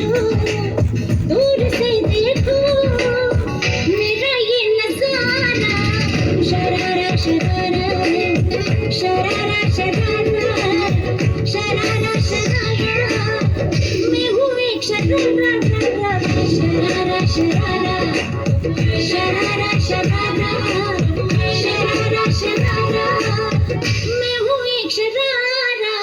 दूर से देखो मेरा ये नजारा शरारा शरारा शरारा शरारा शरारा शरारा मैं हूँ एक शरारा शरारा शरारा शरारा शरारा शरारा शरारा मैं हूँ एक शरारा